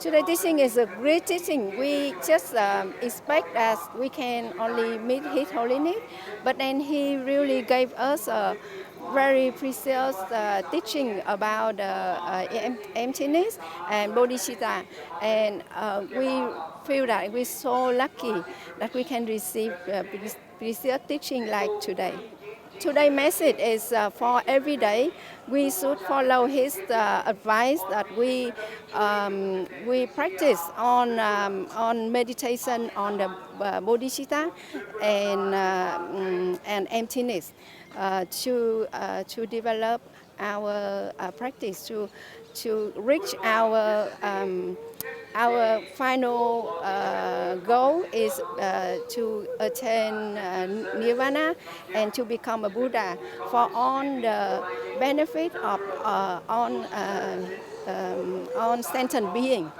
Today's teaching is a great teaching. We just expect that we can only meet His Holiness, but then He really gave us a very precious teaching about emptiness and bodhicitta, and we feel that we're so lucky that we can receive precious teaching like today. Today's message is for every day. We should follow his advice that we practice on meditation on the bodhicitta and emptiness to develop our practice to reach our final goal is to attain nirvana and to become a Buddha for all the benefit of on sentient beings.